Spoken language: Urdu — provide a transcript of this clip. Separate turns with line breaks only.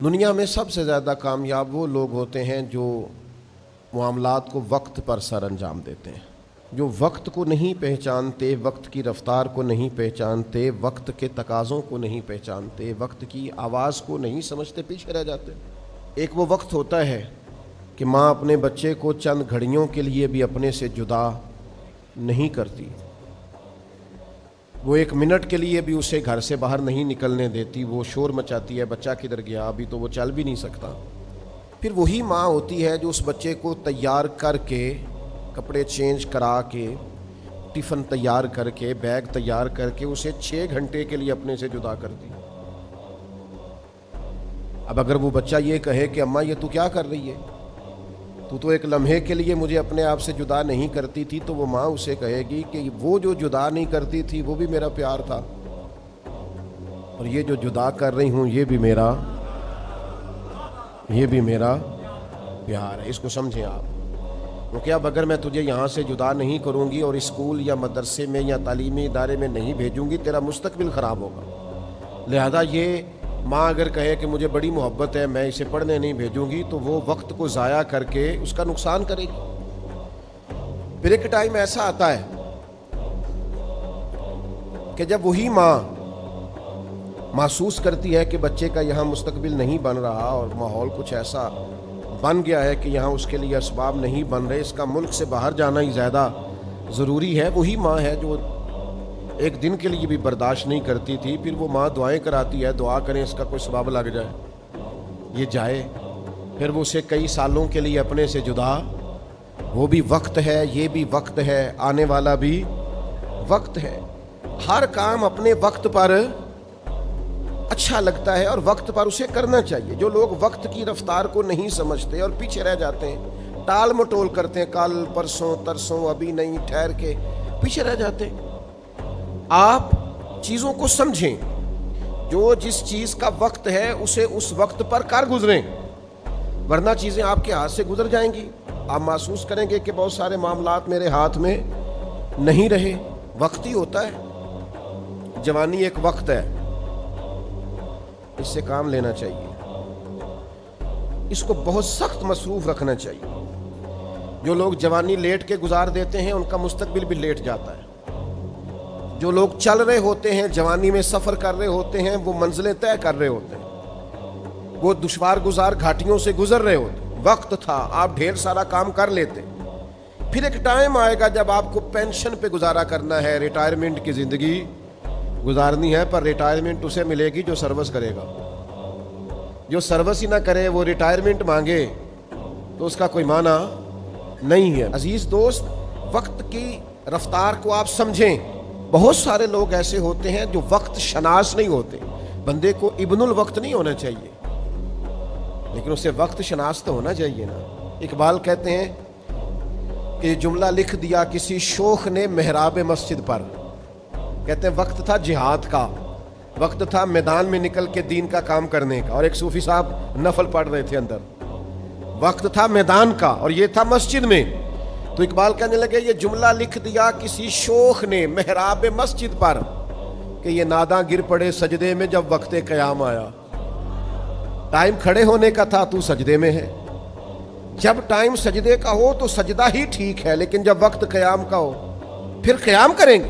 دنیا میں سب سے زیادہ کامیاب وہ لوگ ہوتے ہیں جو معاملات کو وقت پر سر انجام دیتے ہیں، جو وقت کو نہیں پہچانتے، وقت کی رفتار کو نہیں پہچانتے، وقت کے تقاضوں کو نہیں پہچانتے، وقت کی آواز کو نہیں سمجھتے، پیچھے رہ جاتے۔ ایک وہ وقت ہوتا ہے کہ ماں اپنے بچے کو چند گھڑیوں کے لیے بھی اپنے سے جدا نہیں کرتی، وہ ایک منٹ کے لیے بھی اسے گھر سے باہر نہیں نکلنے دیتی، وہ شور مچاتی ہے، بچہ کدھر گیا، ابھی تو وہ چل بھی نہیں سکتا۔ پھر وہی ماں ہوتی ہے جو اس بچے کو تیار کر کے، کپڑے چینج کرا کے، ٹفن تیار کر کے، بیگ تیار کر کے اسے 6 گھنٹے کے لیے اپنے سے جدا کر دی۔ اب اگر وہ بچہ یہ کہے کہ اماں یہ تو کیا کر رہی ہے، تو ایک لمحے کے لیے مجھے اپنے آپ سے جدا نہیں کرتی تھی، تو وہ ماں اسے کہے گی کہ وہ جو جدا نہیں کرتی تھی وہ بھی میرا پیار تھا، اور یہ جو جدا کر رہی ہوں یہ بھی میرا پیار ہے۔ اس کو سمجھیں آپ، کیونکہ اب اگر میں تجھے یہاں سے جدا نہیں کروں گی اور اسکول یا مدرسے میں یا تعلیمی ادارے میں نہیں بھیجوں گی، تیرا مستقبل خراب ہوگا۔ لہذا یہ ماں اگر کہے کہ مجھے بڑی محبت ہے، میں اسے پڑھنے نہیں بھیجوں گی، تو وہ وقت کو ضائع کر کے اس کا نقصان کرے گی۔ پھر ایک ٹائم ایسا آتا ہے کہ جب وہی ماں محسوس کرتی ہے کہ بچے کا یہاں مستقبل نہیں بن رہا اور ماحول کچھ ایسا بن گیا ہے کہ یہاں اس کے لیے اسباب نہیں بن رہے، اس کا ملک سے باہر جانا ہی زیادہ ضروری ہے، وہی ماں ہے جو ایک دن کے لیے بھی برداشت نہیں کرتی تھی۔ پھر وہ ماں دعائیں کراتی ہے، دعا کریں اس کا کوئی ثواب لگ جائے، یہ جائے۔ پھر وہ اسے کئی سالوں کے لیے اپنے سے جدا، وہ بھی وقت ہے، یہ بھی وقت ہے، آنے والا بھی وقت ہے۔ ہر کام اپنے وقت پر اچھا لگتا ہے اور وقت پر اسے کرنا چاہیے۔ جو لوگ وقت کی رفتار کو نہیں سمجھتے اور پیچھے رہ جاتے ہیں، ٹال مٹول کرتے ہیں، کل پرسوں ترسوں، ابھی نہیں، ٹھہر کے، پیچھے رہ جاتے ہیں۔ آپ چیزوں کو سمجھیں، جو جس چیز کا وقت ہے اسے اس وقت پر کر گزریں، ورنہ چیزیں آپ کے ہاتھ سے گزر جائیں گی۔ آپ محسوس کریں گے کہ بہت سارے معاملات میرے ہاتھ میں نہیں رہے۔ وقت ہی ہوتا ہے، جوانی ایک وقت ہے، اس سے کام لینا چاہیے، اس کو بہت سخت مصروف رکھنا چاہیے۔ جو لوگ جوانی لیٹ کے گزار دیتے ہیں ان کا مستقبل بھی لیٹ جاتا ہے۔ جو لوگ چل رہے ہوتے ہیں، جوانی میں سفر کر رہے ہوتے ہیں، وہ منزلیں طے کر رہے ہوتے ہیں، وہ دشوار گزار گھاٹیوں سے گزر رہے ہوتے ہیں۔ وقت تھا، آپ ڈھیر سارا کام کر لیتے۔ پھر ایک ٹائم آئے گا جب آپ کو پینشن پہ گزارا کرنا ہے، ریٹائرمنٹ کی زندگی گزارنی ہے، پر ریٹائرمنٹ اسے ملے گی جو سروس کرے گا۔ جو سروس ہی نہ کرے، وہ ریٹائرمنٹ مانگے تو اس کا کوئی معنی نہیں ہے۔ عزیز دوست، وقت کی رفتار کو آپ سمجھیں۔ بہت سارے لوگ ایسے ہوتے ہیں جو وقت شناس نہیں ہوتے۔ بندے کو ابن الوقت نہیں ہونا چاہیے، لیکن اسے وقت شناس تو ہونا چاہیے نا۔ اقبال کہتے ہیں کہ یہ جملہ لکھ دیا کسی شوخ نے محراب مسجد پر، کہتے ہیں وقت تھا جہاد کا، وقت تھا میدان میں نکل کے دین کا کام کرنے کا، اور ایک صوفی صاحب نفل پڑھ رہے تھے اندر۔ وقت تھا میدان کا اور یہ تھا مسجد میں۔ تو اقبال کہنے لگے یہ جملہ لکھ دیا کسی شوخ نے محراب مسجد پر، کہ یہ ناداں گر پڑے سجدے میں جب وقت قیام آیا۔ ٹائم کھڑے ہونے کا تھا، تو سجدے میں ہے۔ جب ٹائم سجدے کا ہو تو سجدہ ہی ٹھیک ہے، لیکن جب وقت قیام کا ہو پھر قیام کریں گے۔